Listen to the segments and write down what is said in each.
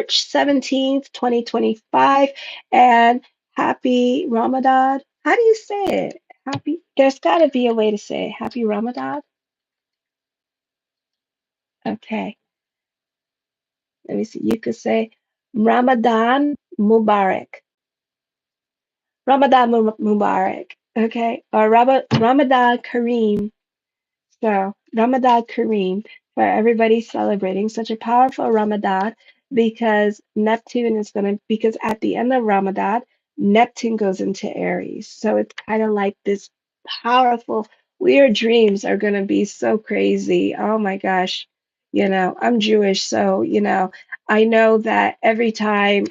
March 17th, 2025, and happy Ramadan. How do you say it? Happy, there's got to be a way to say it. Happy Ramadan. Okay, let me see. You could say Ramadan Mubarak. Ramadan Mubarak. Okay, or Ramadan Kareem. So, Ramadan Kareem, for everybody celebrating such a powerful Ramadan because Neptune is going to, because at the end of Ramadan, Neptune goes into Aries. So it's kind of like this powerful, weird dreams are going to be so crazy. Oh my gosh. I'm Jewish, so, I know that every time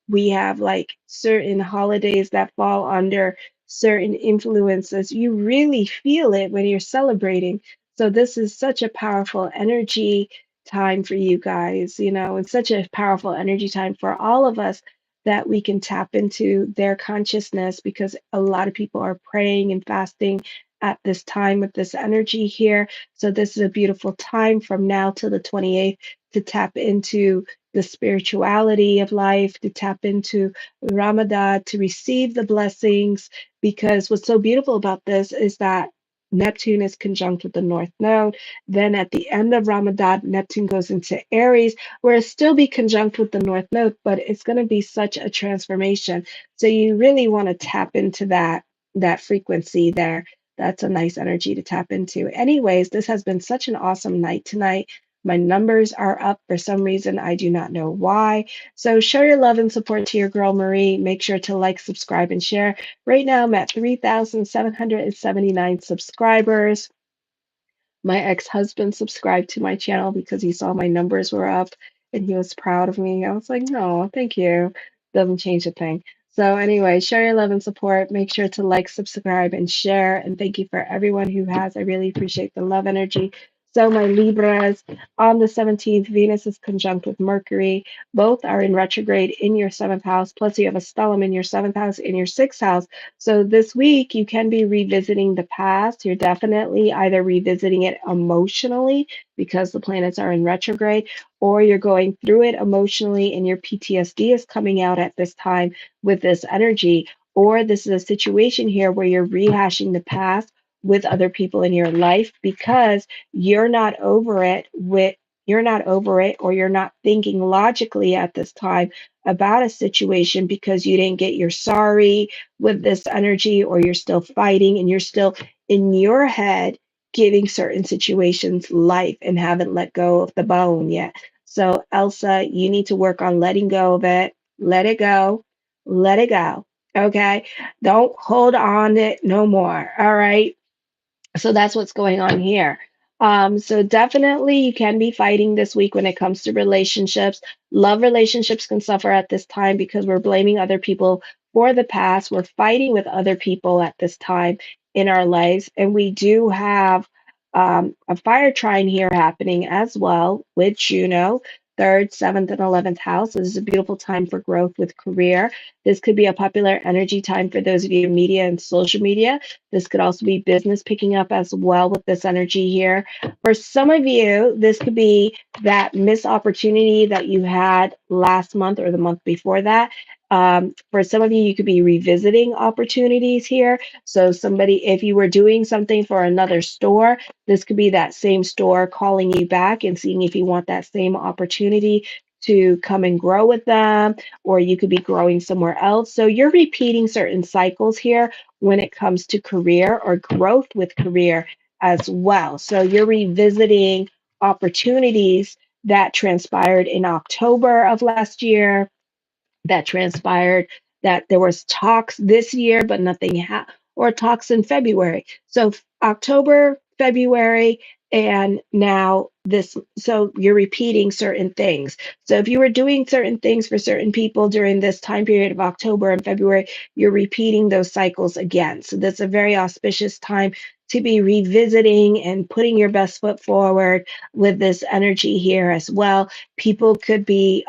we have like certain holidays that fall under certain influences, you really feel it when you're celebrating. So this is such a powerful energy time for you guys, and such a powerful energy time for all of us that we can tap into their consciousness because a lot of people are praying and fasting at this time with this energy here. So this is a beautiful time from now till the 28th to tap into the spirituality of life, to tap into Ramadan, to receive the blessings. Because what's so beautiful about this is that Neptune is conjunct with the North Node. Then at the end of Ramadan, Neptune goes into Aries, where it'll still be conjunct with the North Node, but it's going to be such a transformation. So you really want to tap into that frequency there. That's a nice energy to tap into. Anyways, this has been such an awesome night tonight. My numbers are up for some reason. I do not know why. So show your love and support to your girl Marie. Make sure to like, subscribe, and share. Right now, I'm at 3,779 subscribers. My ex-husband subscribed to my channel because he saw my numbers were up and he was proud of me. I was like, no, thank you. Doesn't change a thing. So anyway, share your love and support. Make sure to like, subscribe, and share. And thank you for everyone who has. I really appreciate the love energy. So my Libras, on the 17th, Venus is conjunct with Mercury. Both are in retrograde in your seventh house. Plus you have a stellium in your seventh house, in your sixth house. So this week you can be revisiting the past. You're definitely either revisiting it emotionally because the planets are in retrograde, or you're going through it emotionally and your PTSD is coming out at this time with this energy. Or this is a situation here where you're rehashing the past with other people in your life because you're not over it, or you're not thinking logically at this time about a situation because you didn't get your sorry with this energy, or you're still fighting and you're still in your head giving certain situations life and haven't let go of the bone yet. So, Elsa, you need to work on letting go of it. Let it go. Let it go. Okay. Don't hold on it no more. All right. So that's what's going on here. So definitely you can be fighting this week when it comes to relationships. Love relationships can suffer at this time because we're blaming other people for the past. We're fighting with other people at this time in our lives. And we do have a fire trine here happening as well with Juno. Third, seventh, and 11th house. This is a beautiful time for growth with career. This could be a popular energy time for those of you in media and social media. This could also be business picking up as well with this energy here. For some of you, this could be that missed opportunity that you had last month or the month before that. For some of you, you could be revisiting opportunities here. So somebody, if you were doing something for another store, this could be that same store calling you back and seeing if you want that same opportunity to come and grow with them, or you could be growing somewhere else. So you're repeating certain cycles here when it comes to career or growth with career as well. So you're revisiting opportunities that transpired in October of last year, that transpired, that there was talks this year, but nothing or talks in February. So October, February, and now this, so you're repeating certain things. So if you were doing certain things for certain people during this time period of October and February, you're repeating those cycles again. So that's a very auspicious time to be revisiting and putting your best foot forward with this energy here as well. People could be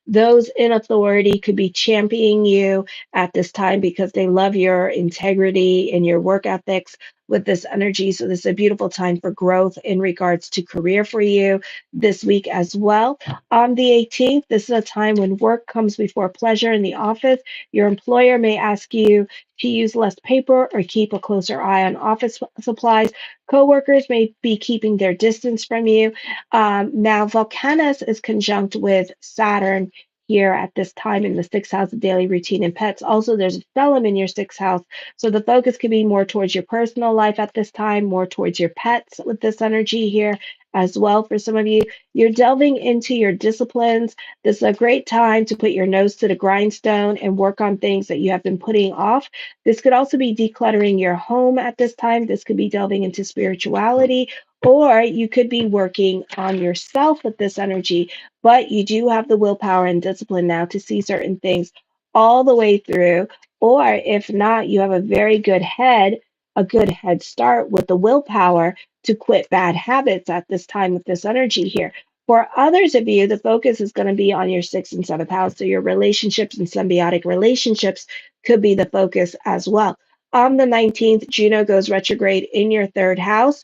those in authority could be championing you at this time because they love your integrity and your work ethics. with this energy. So this is a beautiful time for growth in regards to career for you this week as well. On the 18th, this is a time when work comes before pleasure in the office. Your employer may ask you to use less paper or keep a closer eye on office supplies. Coworkers may be keeping their distance from you. Now, Volcanus is conjunct with Saturn here at this time in the sixth house of daily routine and pets. Also, there's a stellium in your sixth house. So the focus could be more towards your personal life at this time, more towards your pets with this energy here as well. For some of you, you're delving into your disciplines. This is a great time to put your nose to the grindstone and work on things that you have been putting off. This could also be decluttering your home at this time. This could be delving into spirituality, or you could be working on yourself with this energy, but you do have the willpower and discipline now to see certain things all the way through. Or if not, you have a good head start with the willpower to quit bad habits at this time with this energy here. For others of you, the focus is going to be on your sixth and seventh house. So your relationships and symbiotic relationships could be the focus as well. On the 19th, Juno goes retrograde in your third house.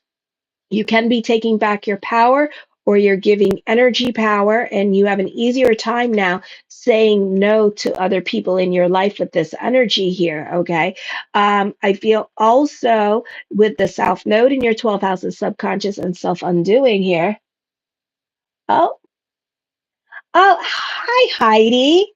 You can be taking back your power, or you're giving energy power, and you have an easier time now saying no to other people in your life with this energy here. Okay. I feel also with the South Node in your 12th house of subconscious and self undoing here. Oh, oh, hi, Heidi.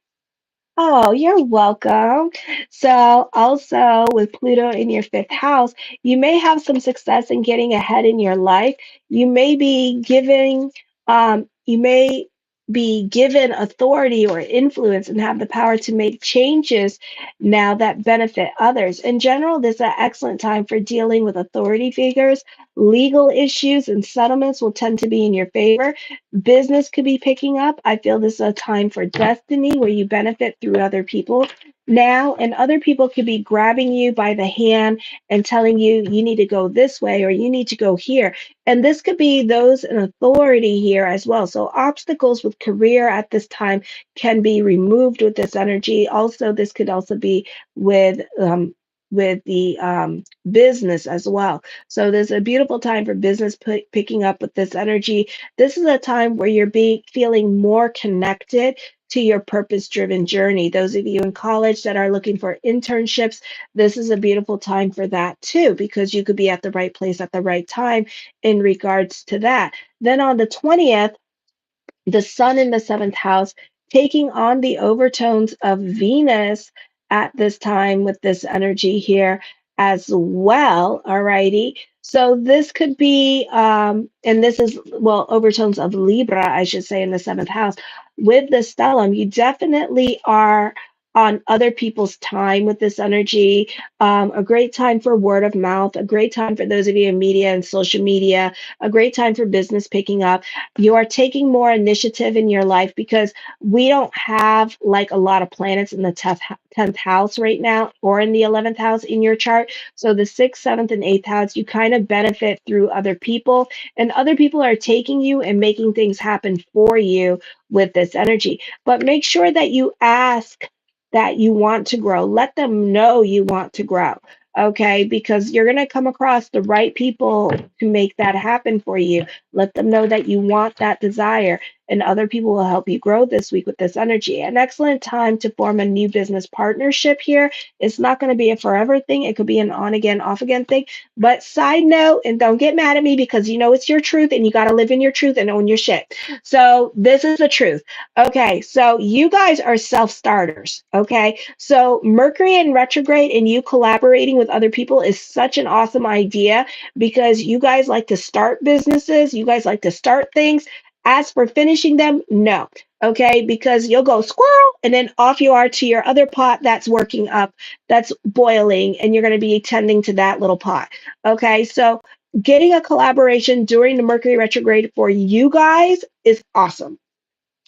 Oh, you're welcome. So, also with Pluto in your fifth house, you may have some success in getting ahead in your life. You may be you may be given authority or influence and have the power to make changes now that benefit others. In general, this is an excellent time for dealing with authority figures. Legal issues and settlements will tend to be in your favor. Business could be picking up. I feel this is a time for destiny where you benefit through other people now, and other people could be grabbing you by the hand and telling you you need to go this way or you need to go here. And this could be those in authority here as well. So obstacles with career at this time can be removed with this energy. Also, this could also be with the business as well. So there's a beautiful time for business picking up with this energy. This is a time where you're feeling more connected to your purpose driven journey. Those of you in college that are looking for internships, this is a beautiful time for that too, because you could be at the right place at the right time in regards to that. Then on the 20th, the sun in the seventh house, taking on the overtones of Venus at this time with this energy here as well. Alrighty. So this could be, and this is, well, overtones of Libra, I should say, in the seventh house. With the stellium, you definitely are on other people's time with this energy. A great time for word of mouth, a great time for those of you in media and social media, a great time for business picking up. You are taking more initiative in your life because we don't have like a lot of planets in the 10th house right now or in the 11th house in your chart. So the 6th, 7th, and 8th house, you kind of benefit through other people, and other people are taking you and making things happen for you with this energy. But make sure that you ask that you want to grow. Let them know you want to grow. Okay, because you're going to come across the right people to make that happen for you. Let them know that you want that desire, and other people will help you grow this week with this energy. An excellent time to form a new business partnership here. It's not going to be a forever thing. It could be an on again, off again thing. But side note, and don't get mad at me because you know it's your truth and you got to live in your truth and own your shit. So this is the truth. Okay, so you guys are self starters. Okay, so Mercury in retrograde and you collaborating with other people is such an awesome idea because you guys like to start businesses, you guys like to start things. As for finishing them, no. Okay, because you'll go squirrel and then off you are to your other pot that's working up, that's boiling, and you're going to be tending to that little pot. Okay, so getting a collaboration during the Mercury retrograde for you guys is awesome.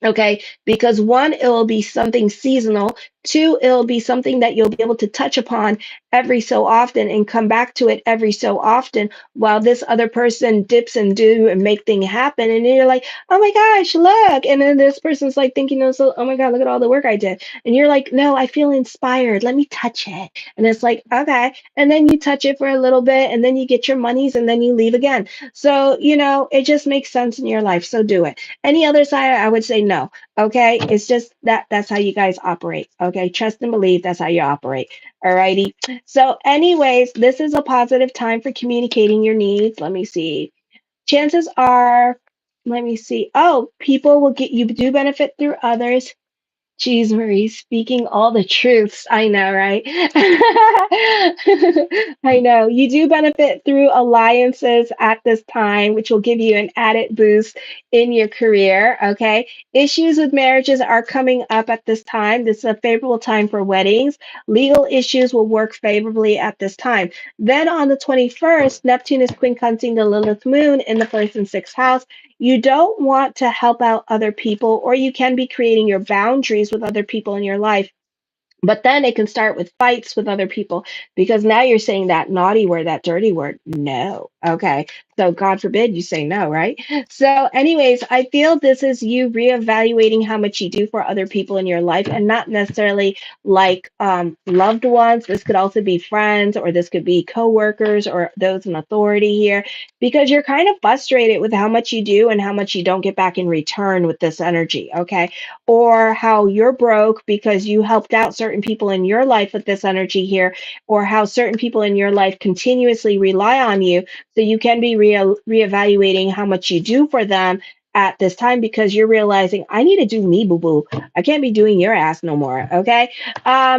Okay, because one, it will be something seasonal. Two, it'll be something that you'll be able to touch upon every so often and come back to it every so often, while this other person dips and do and make things happen. And then you're like, oh my gosh, look. And then this person's like thinking, also, oh my God, look at all the work I did. And you're like, no, I feel inspired. Let me touch it. And it's like, okay. And then you touch it for a little bit and then you get your monies and then you leave again. So, it just makes sense in your life. So do it. Any other side, I would say no. Okay. It's just that's how you guys operate. Okay. Trust and believe that's how you operate. All righty. So, anyways, this is a positive time for communicating your needs. Let me see. Chances are, let me see. Oh, people will get you do benefit through others. Jeez, Marie, speaking all the truths. I know, right? I know. You do benefit through alliances at this time, which will give you an added boost in your career. Okay. Issues with marriages are coming up at this time. This is a favorable time for weddings. Legal issues will work favorably at this time. Then on the 21st, Neptune is quincunxing the Lilith moon in the first and sixth house. You don't want to help out other people, or you can be creating your boundaries with other people in your life. But then it can start with fights with other people because now you're saying that naughty word, that dirty word. No. Okay. So God forbid you say no, right? So, anyways, I feel this is you reevaluating how much you do for other people in your life and not necessarily like loved ones. This could also be friends or this could be coworkers or those in authority here because you're kind of frustrated with how much you do and how much you don't get back in return with this energy. Okay, or how you're broke because you helped out certain people in your life with this energy here, or how certain people in your life continuously rely on you. So you can be reevaluating how much you do for them at this time because you're realizing I need to do me, boo boo. I can't be doing your ass no more. Okay.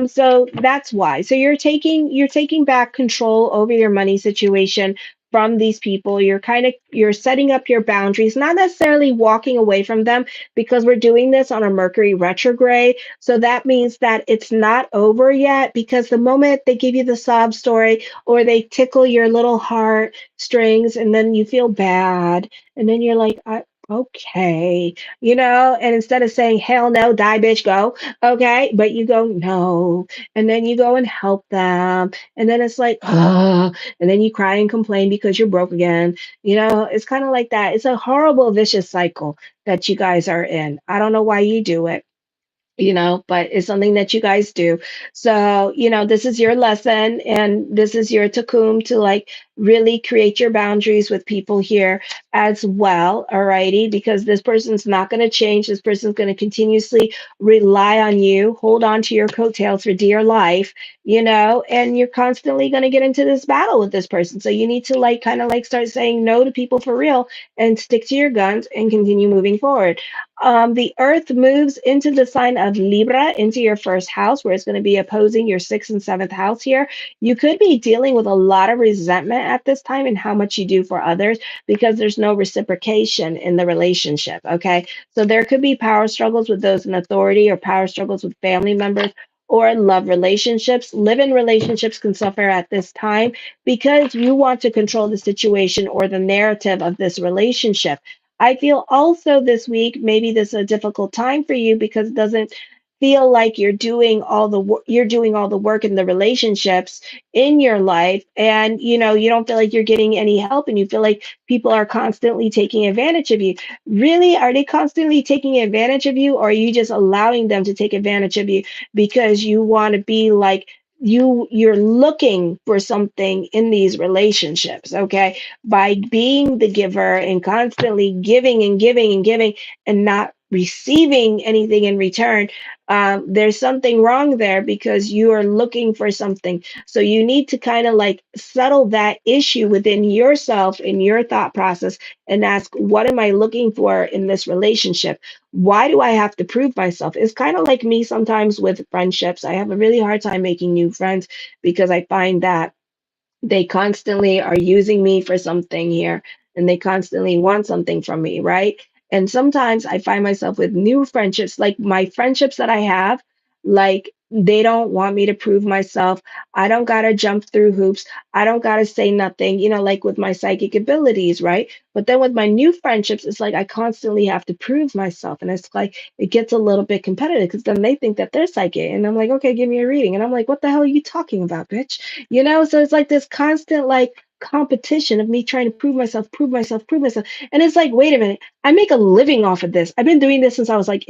So that's why. So you're taking back control over your money situation from these people. You're setting up your boundaries, not necessarily walking away from them because we're doing this on a Mercury retrograde. So that means that it's not over yet because the moment they give you the sob story or they tickle your little heart strings and then you feel bad and then you're like, okay, and instead of saying, hell no, die, bitch, go, okay, but you go, no, and then you go and help them. And then it's like, and then you cry and complain because you're broke again. It's kind of like that. It's a horrible, vicious cycle that you guys are in. I don't know why you do it, but it's something that you guys do. So, this is your lesson and this is your takum to like really create your boundaries with people here as well. Alrighty, because this person's not going to change. This person's going to continuously rely on you, hold on to your coattails for dear life, and you're constantly going to get into this battle with this person. So you need to like kind of like start saying no to people for real and stick to your guns and continue moving forward. The Earth moves into the sign of Libra, into your first house, where it's going to be opposing your sixth and seventh house here. You could be dealing with a lot of resentment at this time in how much you do for others because there's no reciprocation in the relationship. Okay. So there could be power struggles with those in authority or power struggles with family members or love relationships. Live in relationships can suffer at this time because you want to control the situation or the narrative of this relationship. I feel also this week, maybe this is a difficult time for you because it doesn't feel like you're doing all the work in the relationships in your life, and you don't feel like you're getting any help and you feel like people are constantly taking advantage of you. Really, are they constantly taking advantage of you, or are you just allowing them to take advantage of you because you want to be like you're looking for something in these relationships, okay? By being the giver and constantly giving and giving and giving and not receiving anything in return, there's something wrong there because you are looking for something. So you need to kind of like settle that issue within yourself in your thought process and ask, what am I looking for in this relationship? Why do I have to prove myself? It's kind of like me sometimes with friendships. I have a really hard time making new friends because I find that they constantly are using me for something here and they constantly want something from me, right? And sometimes I find myself with new friendships, like my friendships that I have, like They don't want me to prove myself. I don't got to jump through hoops. I don't got to say nothing, like with my psychic abilities, right? But then with my new friendships, it's like I constantly have to prove myself. And it's like it gets a little bit competitive because then they think that they're psychic. And I'm like, okay, give me a reading. And I'm like, what the hell are you talking about, bitch? So it's like this constant, like, competition of me trying to prove myself, prove myself, prove myself. And it's like, wait a minute, I make a living off of this. I've been doing this since I was like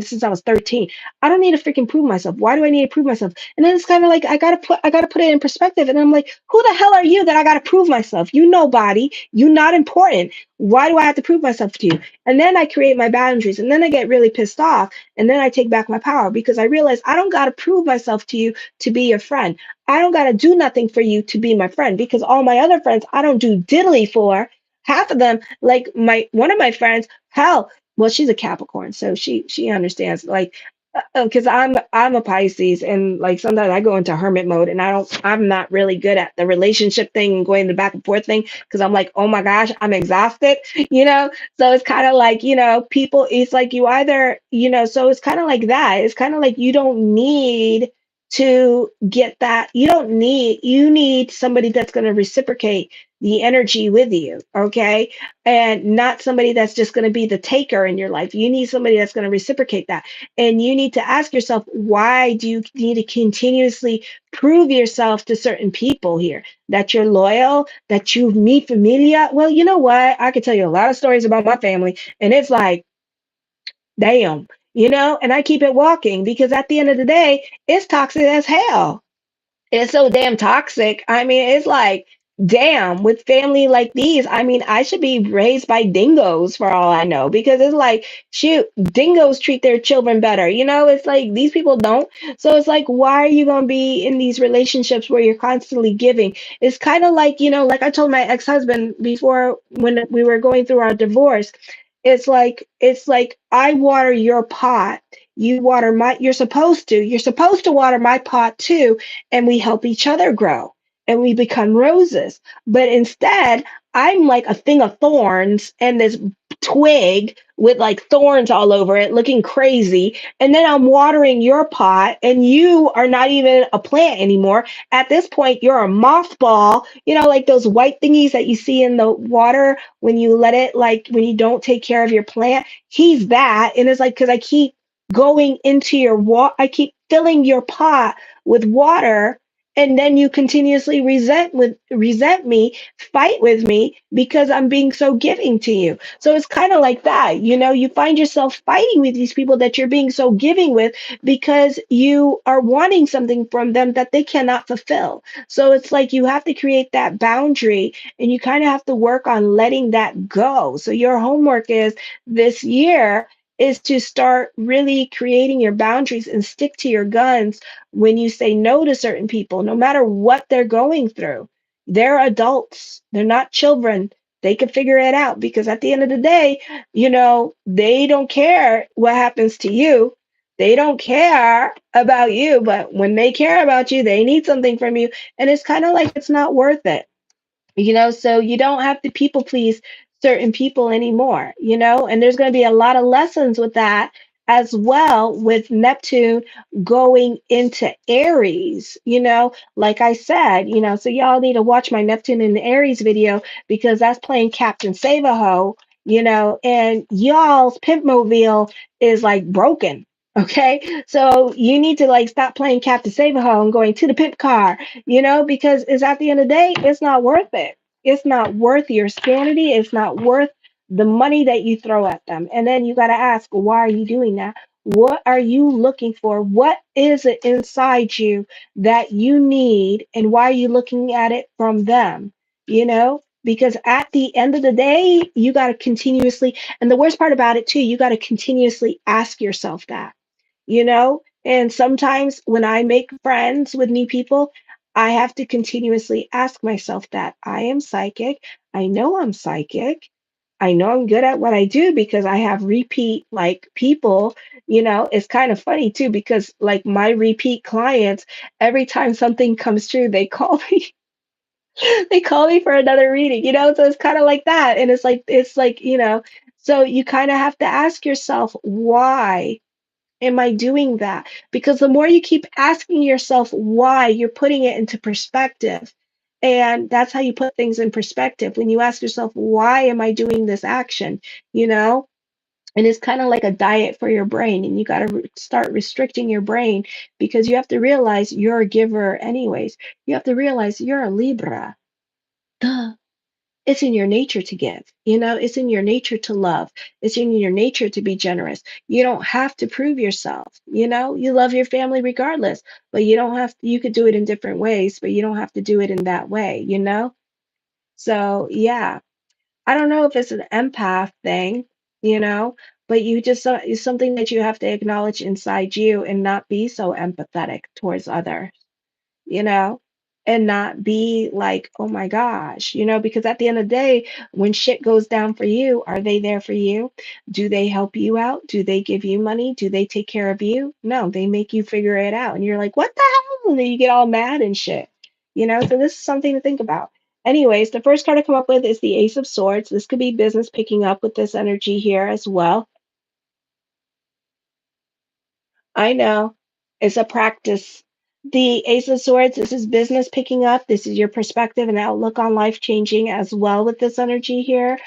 since I was 13. I don't need to freaking prove myself. Why do I need to prove myself? And then it's kind of like I gotta put it in perspective. And I'm like, who the hell are you that I gotta prove myself? You nobody. You not important. Why do I have to prove myself to you? And then I create my boundaries, and then I get really pissed off, and then I take back my power because I realize I don't gotta prove myself to you to be your friend. I don't gotta do nothing for you to be my friend because all my other friends I don't do diddly for. Half of them, like my one of my friends, hell, well, she's a Capricorn, so she understands. Like, because I'm a Pisces, and like sometimes I go into hermit mode, and I'm not really good at the relationship thing and going the back and forth thing because I'm like, oh my gosh, I'm exhausted, you know. So it's kind of like, people. It's like you either, So it's kind of like that. It's kind of like you don't need to get that. You need somebody that's going to reciprocate the energy with you, okay? And not somebody that's just going to be the taker in your life. You need somebody that's going to reciprocate that. And you need to ask yourself, why do you need to continuously prove yourself to certain people here? That you're loyal, that you meet familia. Well, you know what? I could tell you a lot of stories about my family, and it's like, damn, and I keep it walking because at the end of the day, it's toxic as hell. It's so damn toxic. I mean, it's like, damn, with family like these, I mean, I should be raised by dingoes for all I know, because it's like, shoot, dingoes treat their children better. It's like these people don't. So it's like, why are you going to be in these relationships where you're constantly giving? It's kind of like, like I told my ex-husband before when we were going through our divorce, it's like I water your pot. You water my, you're supposed to water my pot too, and we help each other grow and we become roses. But instead, I'm like a thing of thorns and this twig with like thorns all over it, looking crazy. And then I'm watering your pot, and you are not even a plant anymore. At this point, you're a mothball, like those white thingies that you see in the water when you let it, like when you don't take care of your plant. He's that. And it's like, because I keep going into your I keep filling your pot with water, and then you continuously resent me, fight with me because I'm being so giving to you. So it's kind of like that. You find yourself fighting with these people that you're being so giving with because you are wanting something from them that they cannot fulfill. So it's like you have to create that boundary, and you kind of have to work on letting that go. So your homework is this year is to start really creating your boundaries and stick to your guns when you say no to certain people, no matter what they're going through. They're adults, they're not children. They can figure it out because at the end of the day, they don't care what happens to you. They don't care about you, but when they care about you, they need something from you. And it's kind of like it's not worth it. So you don't have to people please certain people anymore, and there's going to be a lot of lessons with that as well, with Neptune going into Aries, like I said, so y'all need to watch my Neptune in the Aries video because that's playing Captain Save-A-Ho, and y'all's pimp mobile is like broken. Okay, so you need to like stop playing Captain Save-A-Ho and going to the pimp car, because it's at the end of the day, it's not worth it. It's not worth your sanity. It's not worth the money that you throw at them. And then you got to ask, why are you doing that? What are you looking for? What is it inside you that you need? And why are you looking at it from them? Because at the end of the day, you got to continuously, and the worst part about it too, you got to continuously ask yourself that, and sometimes when I make friends with new people, I have to continuously ask myself that I am psychic. I know I'm psychic. I know I'm good at what I do because I have repeat like people. It's kind of funny too because like my repeat clients, every time something comes true, they call me. They call me for another reading, so it's kind of like that. And it's like, so you kind of have to ask yourself why. am I doing that? Because the more you keep asking yourself why, you're putting it into perspective. And that's how you put things in perspective. When you ask yourself, why am I doing this action? You know, and it's kind of like a diet for your brain. And you got to start restricting your brain because you have to realize you're a giver, anyways. You have to realize you're a Libra. Duh. It's in your nature to give. You know, it's in your nature to love. It's in your nature to be generous. You don't have to prove yourself. You know, you love your family regardless, but you don't have you could do it in different ways, but you don't have to do it in that way, you know? So, yeah, I don't know if it's an empath thing, you know, but you just it's something that you have to acknowledge inside you and not be so empathetic towards others, you know, and not be like, oh my gosh, you know, because at the end of the day, when shit goes down for you, are they there for you? Do they help you out? Do they give you money? Do they take care of you? No, they make you figure it out. And you're like, what the hell? And then you get all mad and shit, you know, so this is something to think about. Anyways, the first card I come up with is the Ace of Swords. This could be business picking up with this energy here as well. I know. It's a practice. The Ace of Swords, this is business picking up. This is your perspective and outlook on life changing as well with this energy here.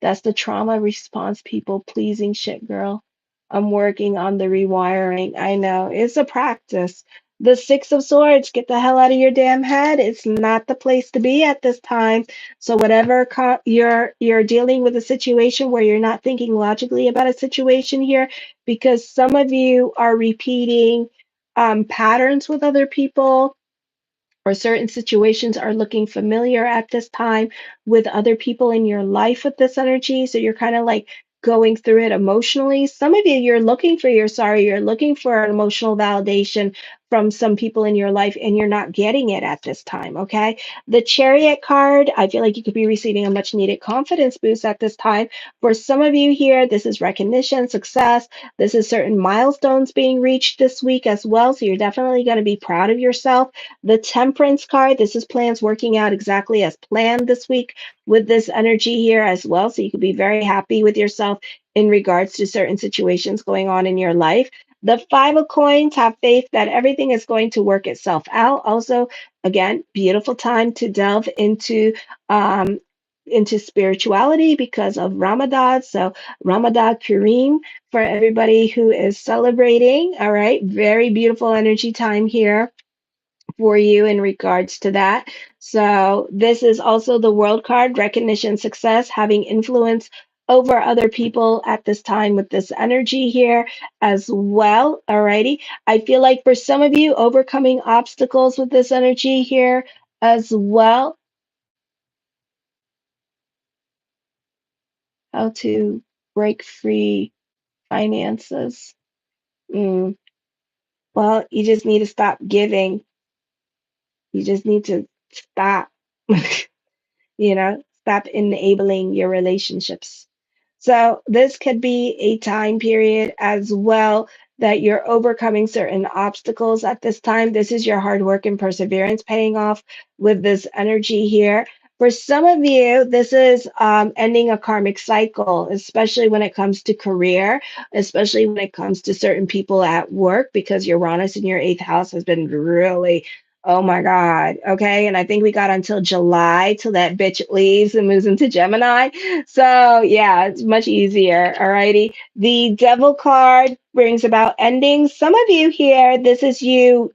That's the trauma response, people pleasing shit, girl. I'm working on the rewiring. I know. It's a practice. The Six of Swords, get the hell out of your damn head. It's not the place to be at this time. So whatever you're dealing with a situation where you're not thinking logically about a situation here, because some of you are repeating patterns with other people or certain situations are looking familiar at this time with other people in your life with this energy. So you're kind of like going through it emotionally. Some of you, you're looking for your sorry, you're looking for an emotional validation from some people in your life and you're not getting it at this time. Okay. The Chariot card, I feel like you could be receiving a much needed confidence boost at this time. For some of you here, this is recognition, success. This is certain milestones being reached this week as well. So you're definitely going to be proud of yourself. The Temperance card, this is plans working out exactly as planned this week with this energy here as well. So you could be very happy with yourself in regards to certain situations going on in your life. The Five of Coins, have faith that everything is going to work itself out. Also, again, beautiful time to delve into spirituality because of Ramadan. So Ramadan Kareem for everybody who is celebrating. All right, very beautiful energy time here for you in regards to that. So, this is also the world card recognition, success, having influence over other people at this time with this energy here as well. Alrighty. I feel like for some of you, overcoming obstacles with this energy here as well. How to break free finances. Mm, well, you just need to stop giving. You just need to stop. You know, stop enabling your relationships. So this could be a time period as well that you're overcoming certain obstacles at this time. This is your hard work and perseverance paying off with this energy here. For some of you, this is ending a karmic cycle, especially when it comes to career, especially when it comes to certain people at work, because Uranus in your eighth house has been really, oh my God. Okay. And I think we got until July till that bitch leaves and moves into Gemini. So yeah, it's much easier. Alrighty. The Devil card brings about endings. Some of you here, this is you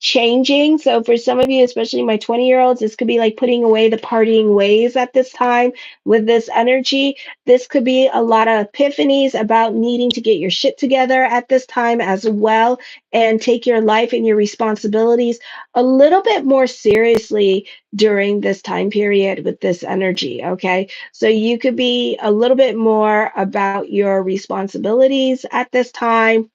changing. So for some of you, especially my 20-year-olds, this could be like putting away the partying ways at this time with this energy. This could be a lot of epiphanies about needing to get your shit together at this time as well and take your life and your responsibilities a little bit more seriously during this time period with this energy. Okay. So you could be a little bit more about your responsibilities at this time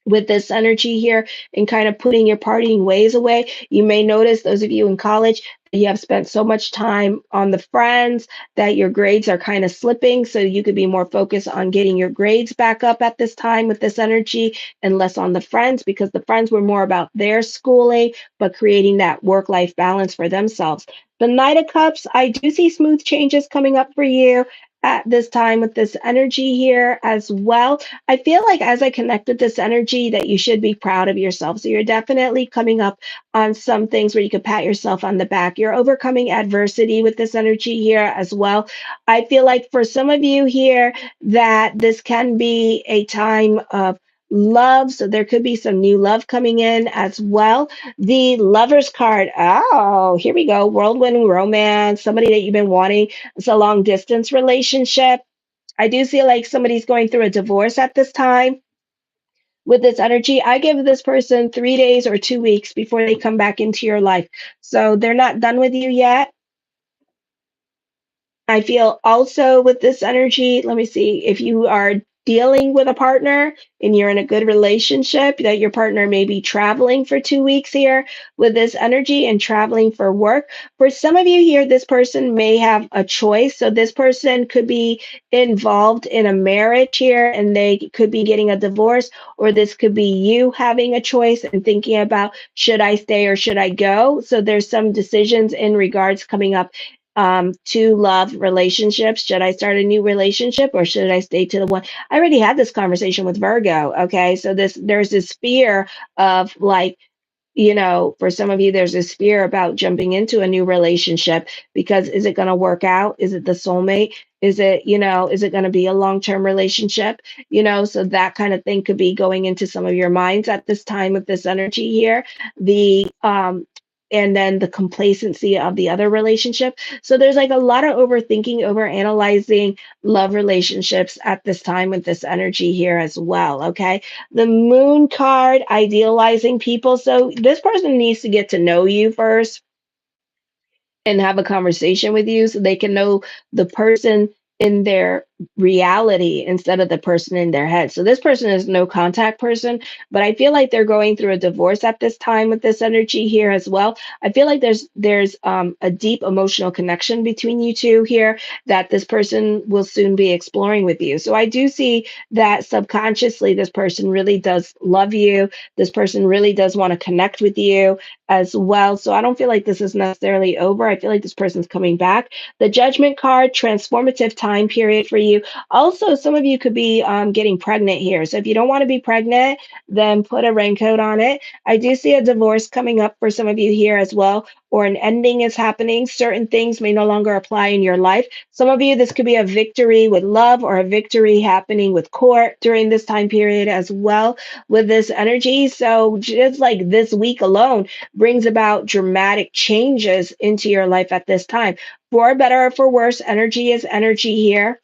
with this energy here and kind of putting your partying ways away. You may notice, those of you in college, that you have spent so much time on the friends that your grades are kind of slipping. So you could be more focused on getting your grades back up at this time with this energy and less on the friends, because the friends were more about their schooling, but creating that work-life balance for themselves. The Knight of Cups, I do see smooth changes coming up for you at this time with this energy here as well. I feel like as I connect with this energy that you should be proud of yourself. So you're definitely coming up on some things where you could pat yourself on the back. You're overcoming adversity with this energy here as well. I feel like for some of you here that this can be a time of love. So there could be some new love coming in as well. The Lovers card. Oh, here we go. Whirlwind romance, somebody that you've been wanting. It's a long distance relationship. I do feel like somebody's going through a divorce at this time with this energy. I give this person 3 days or 2 weeks before they come back into your life. So they're not done with you yet. I feel also with this energy, let me see, if you are dealing with a partner and you're in a good relationship, that your partner may be traveling for 2 weeks here with this energy and traveling for work. For some of you here, this person may have a choice. So this person could be involved in a marriage here and they could be getting a divorce, or this could be you having a choice and thinking about should I stay or should I go? So there's some decisions in regards coming up to love relationships. Should I start a new relationship or should I stay to the one? I already had this conversation with Virgo. Okay. So there's this fear of like, for some of you, there's this fear about jumping into a new relationship because is it going to work out? Is it the soulmate? Is it going to be a long-term relationship? So that kind of thing could be going into some of your minds at this time with this energy here. And then the complacency of the other relationship. So there's like a lot of overthinking, over analyzing love relationships at this time with this energy here as well. Okay. The moon card, idealizing people. So this person needs to get to know you first and have a conversation with you so they can know the person in their reality instead of the person in their head. So this person is no contact person, but I feel like they're going through a divorce at this time with this energy here as well. I feel like there's a deep emotional connection between you two here that this person will soon be exploring with you. So I do see that subconsciously this person really does love you. This person really does want to connect with you as well. So I don't feel like this is necessarily over. I feel like this person's coming back. The Judgment card, transformative time period for you. Also, some of you could be getting pregnant here. So if you don't want to be pregnant, then put a raincoat on it. I do see a divorce coming up for some of you here as well, or an ending is happening. Certain things may no longer apply in your life. Some of you, this could be a victory with love or a victory happening with court during this time period as well with this energy. So just like this week alone, brings about dramatic changes into your life at this time. For better or for worse, energy is energy here.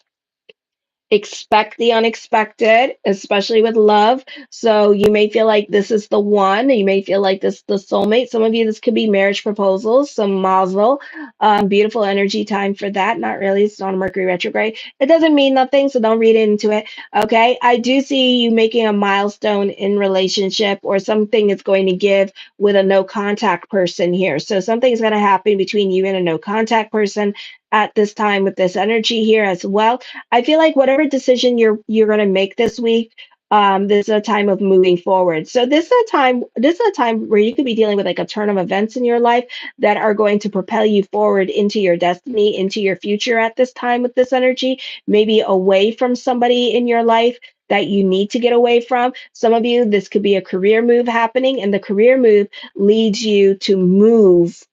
Expect the unexpected, especially with love. So you may feel like this is the one. You may feel like this is the soulmate. Some of you, this could be marriage proposals, some mazel. Beautiful energy time for that. Not really. It's not a Mercury retrograde. It doesn't mean nothing, so don't read into it. Okay. I do see you making a milestone in relationship, or something is going to give with a no contact person here. So something is going to happen between you and a no contact person at this time with this energy here as well. I feel like whatever decision you're going to make this week, this is a time of moving forward. So this is a time where you could be dealing with like a turn of events in your life that are going to propel you forward into your destiny, into your future at this time with this energy, maybe away from somebody in your life that you need to get away from. Some of you, this could be a career move happening, and the career move leads you to move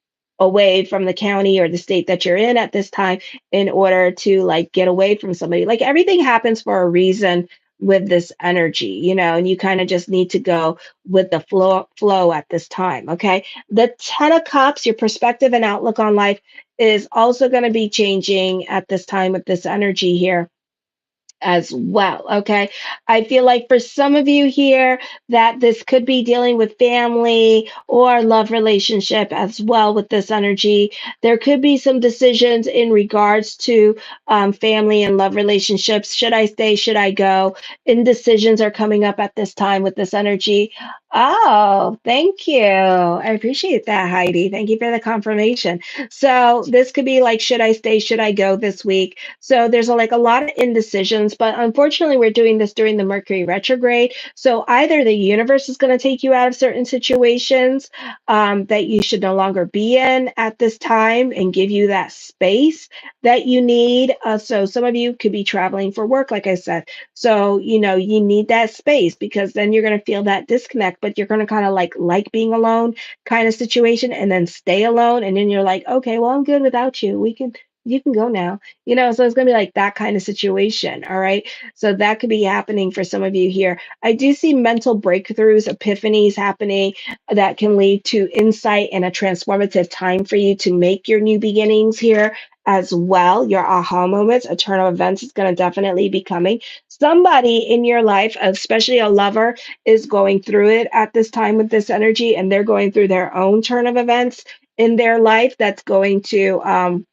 away from the county or the state that you're in at this time in order to like get away from somebody. Like everything happens for a reason with this energy, and you kind of just need to go with the flow at this time. Okay. The 10 of Cups, your perspective and outlook on life is also going to be changing at this time with this energy here as well. Okay. I feel like for some of you here that this could be dealing with family or love relationship as well with this energy. There could be some decisions in regards to family and love relationships. Should I stay? Should I go? Indecisions are coming up at this time with this energy. Oh, thank you. I appreciate that, Heidi. Thank you for the confirmation. So this could be like, should I stay? Should I go this week? So there's like a lot of indecisions, but unfortunately, we're doing this during the Mercury retrograde. So either the universe is going to take you out of certain situations that you should no longer be in at this time and give you that space that you need. So some of you could be traveling for work, like I said. So, you need that space because then you're going to feel that disconnect, but you're going to kind of like being alone kind of situation and then stay alone. And then you're like, okay, well, I'm good without you. You can go now. So it's going to be like that kind of situation. All right. So that could be happening for some of you here. I do see mental breakthroughs, epiphanies happening that can lead to insight and a transformative time for you to make your new beginnings here as well. Your aha moments, a turn of events is going to definitely be coming. Somebody in your life, especially a lover, is going through it at this time with this energy, and they're going through their own turn of events in their life that's going to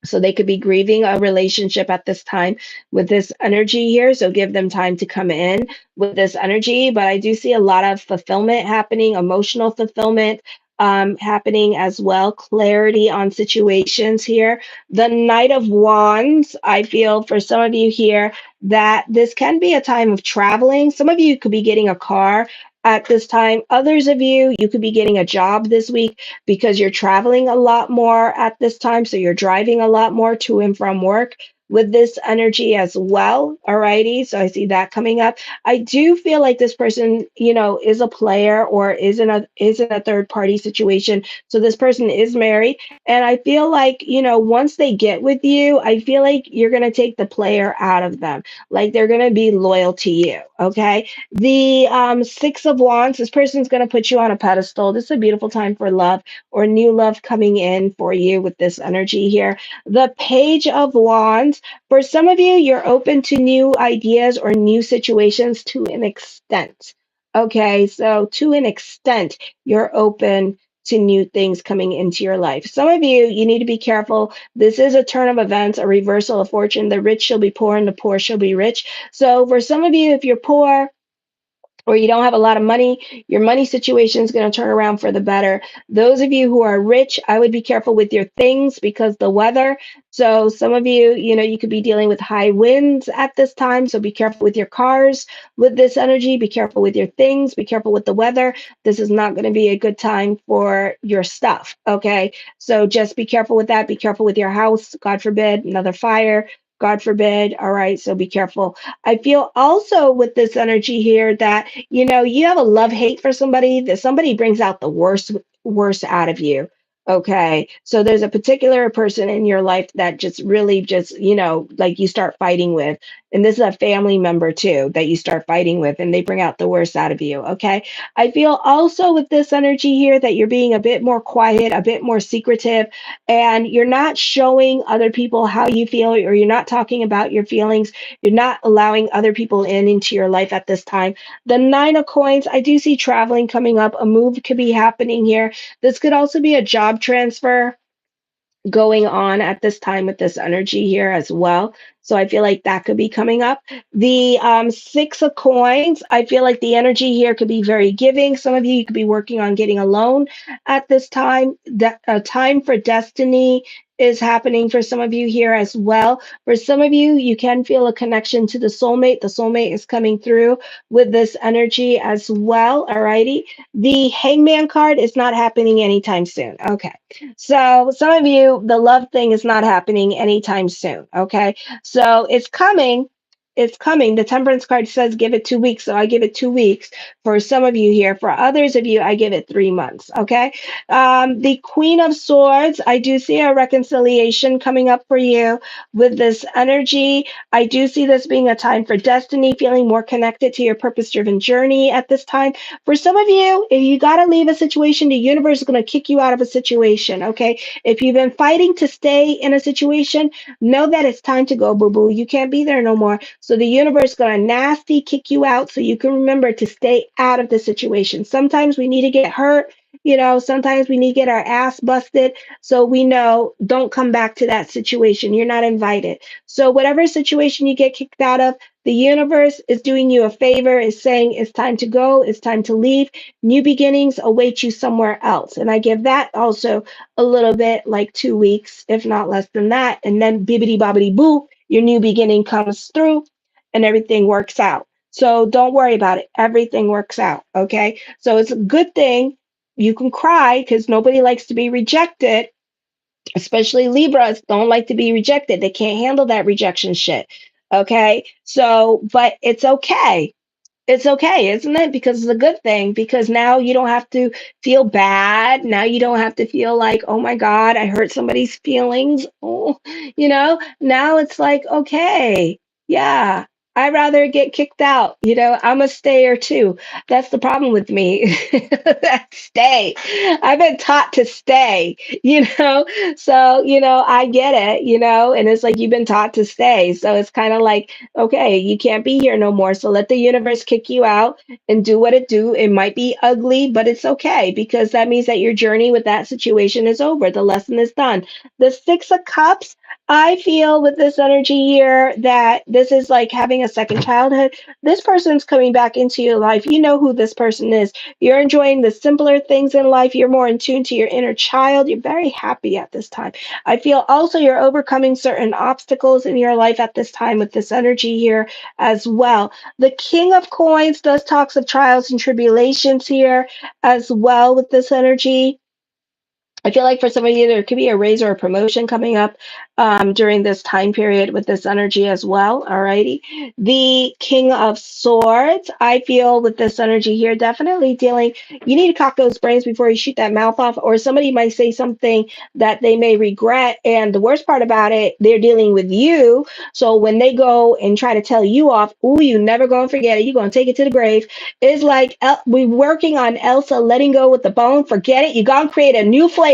so they could be grieving a relationship at this time with this energy here. So give them time to come in with this energy. But I do see a lot of fulfillment happening, emotional fulfillment happening as well, clarity on situations here. The Knight of Wands, I feel for some of you here that this can be a time of traveling. Some of you could be getting a car at this time. Others of you, you could be getting a job this week because you're traveling a lot more at this time. So you're driving a lot more to and from work with this energy as well. Alrighty. So I see that coming up. I do feel like this person, is a player or is in a third party situation. So this person is married. And I feel like, once they get with you, I feel like you're gonna take the player out of them. Like they're gonna be loyal to you. Okay. The Six of Wands, this person's gonna put you on a pedestal. This is a beautiful time for love or new love coming in for you with this energy here. The Page of Wands, for some of you, you're open to new ideas or new situations to an extent. Okay, so to an extent, you're open to new things coming into your life. Some of you, you need to be careful. This is a turn of events, a reversal of fortune. The rich shall be poor and the poor shall be rich. So for some of you, if you're poor, or you don't have a lot of money, your money situation is going to turn around for the better. Those of you who are rich, I would be careful with your things because the weather. So some of you, you could be dealing with high winds at this time. So be careful with your cars with this energy. Be careful with your things. Be careful with the weather. This is not going to be a good time for your stuff. Okay. So just be careful with that. Be careful with your house. God forbid, another fire. God forbid. All right. So be careful. I feel also with this energy here that, you have a love hate for somebody, that somebody brings out the worst out of you. Okay. So there's a particular person in your life that just really just, like you start fighting with. And this is a family member too that you start fighting with and they bring out the worst out of you. Okay. I feel also with this energy here that you're being a bit more quiet, a bit more secretive, and you're not showing other people how you feel, or you're not talking about your feelings. You're not allowing other people into your life at this time. The Nine of Coins, I do see traveling coming up. A move could be happening here. This could also be a job transfer going on at this time with this energy here as well. So I feel like that could be coming up. The Six of Coins, I feel like the energy here could be very giving. Some of you could be working on getting a loan at this time. A time for destiny is happening for some of you here as well. For some of you, you can feel a connection to the soulmate. The soulmate is coming through with this energy as well. Alrighty. The Hangman card is not happening anytime soon. Okay. So some of you, the love thing is not happening anytime soon. Okay. So it's coming. It's coming. The temperance card says give it 2 weeks. So I give it 2 weeks for some of you here. For others of you, I give it 3 months. Okay. The Queen of Swords, I do see a reconciliation coming up for you with this energy. I do see this being a time for destiny, feeling more connected to your purpose driven journey at this time. For some of you, if you got to leave a situation, the universe is going to kick you out of a situation. Okay. If you've been fighting to stay in a situation, know that it's time to go, boo boo. You can't be there no more. So the universe is going to nasty kick you out so you can remember to stay out of the situation. Sometimes we need to get hurt Sometimes we need to get our ass busted so we know don't come back to that situation. You're not invited. So, whatever situation you get kicked out of, the universe is doing you a favor, is saying it's time to go, it's time to leave. New beginnings await you somewhere else. And I give that also a little bit like 2 weeks, if not less than that. And then bibbity bobbity boo, your new beginning comes through and everything works out. So don't worry about it. Everything works out. Okay. So it's a good thing. You can cry because nobody likes to be rejected, especially Libras don't like to be rejected. They can't handle that rejection shit. Okay. So, but it's okay, isn't it? Because it's a good thing. Because now you don't have to feel bad. Now you don't have to feel like, oh my God, I hurt somebody's feelings. Oh, now it's like, okay, yeah, I'd rather get kicked out. I'm a stayer too. That's the problem with me. Stay. I've been taught to stay, So, I get it, and it's like you've been taught to stay. So it's kind of like, okay, you can't be here no more. So let the universe kick you out and do what it do. It might be ugly, but it's okay because that means that your journey with that situation is over. The lesson is done. The Six of Cups, I feel with this energy here that this is like having a second childhood. This person's coming back into your life. You know who this person is. You're enjoying the simpler things in life. You're more in tune to your inner child. You're very happy at this time. I feel also you're overcoming certain obstacles in your life at this time with this energy here as well. The King of Coins does talks of trials and tribulations here as well with this energy. I feel like for some of you, there could be a raise or a promotion coming up during this time period with this energy as well. Alrighty. The King of Swords, I feel with this energy here, definitely dealing. You need to cock those brains before you shoot that mouth off, or somebody might say something that they may regret. And the worst part about it, they're dealing with you. So when they go and try to tell you off, ooh, you never gonna forget it. You're gonna take it to the grave. It's like we're working on Elsa letting go with the bone. Forget it. You're gonna create a new flavor.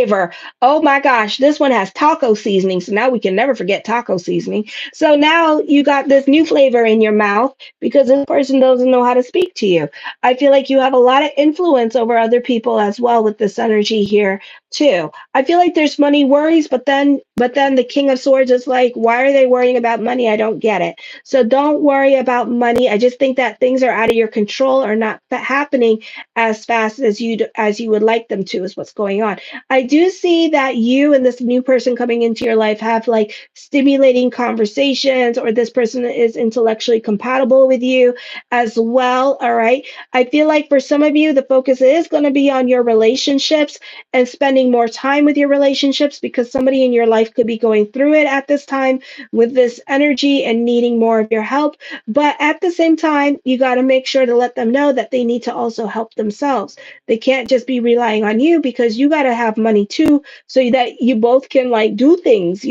Oh my gosh, this one has taco seasoning. So now we can never forget taco seasoning. So now you got this new flavor in your mouth because this person doesn't know how to speak to you. I feel like you have a lot of influence over other people as well with this energy here too. I feel like there's money worries, but then the King of Swords is like, why are they worrying about money? I don't get it. So don't worry about money. I just think that things are out of your control or not happening as fast as you would like them to is what's going on. I do see that you and this new person coming into your life have like stimulating conversations, or this person is intellectually compatible with you as well. All right. I feel like for some of you, the focus is going to be on your relationships and spending more time with your relationships because somebody in your life could be going through it at this time with this energy and needing more of your help. But at the same time, you got to make sure to let them know that they need to also help themselves. They can't just be relying on you because you got to have money too, so that you both can like do things.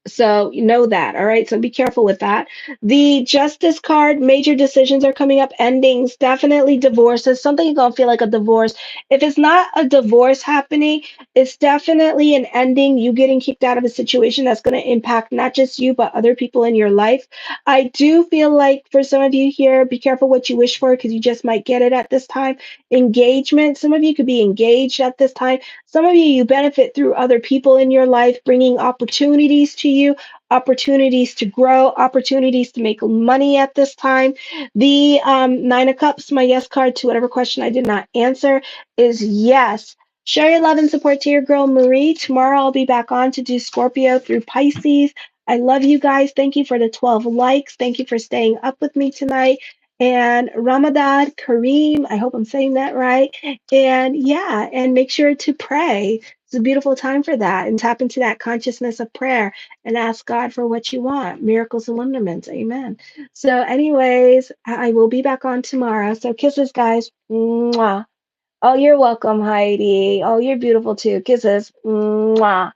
So you know that, all right? So be careful with that. The Justice card, major decisions are coming up, endings, definitely divorces. Something gonna feel like a divorce. If it's not a divorce happening, it's definitely an ending. You getting kicked out of a situation that's gonna impact not just you, but other people in your life. I do feel like for some of you here, be careful what you wish for because you just might get it at this time. Engagement, some of you could be engaged at this time. Some of you benefit through other people in your life, bringing opportunities to you, opportunities to grow, opportunities to make money at this time. The Nine of Cups, my yes card to whatever question I did not answer, is yes. Share your love and support to your girl Marie. Tomorrow I'll be back on to do Scorpio through Pisces. I love you guys. Thank you for the 12 likes. Thank you for staying up with me tonight. And Ramadan Kareem, I hope I'm saying that right. And yeah, and make sure to pray. It's a beautiful time for that, and tap into that consciousness of prayer and ask God for what you want, miracles and wonderments. Amen. So, anyways, I will be back on tomorrow. So, kisses, guys. Mwah. Oh, you're welcome, Heidi. Oh, you're beautiful too. Kisses. Mwah.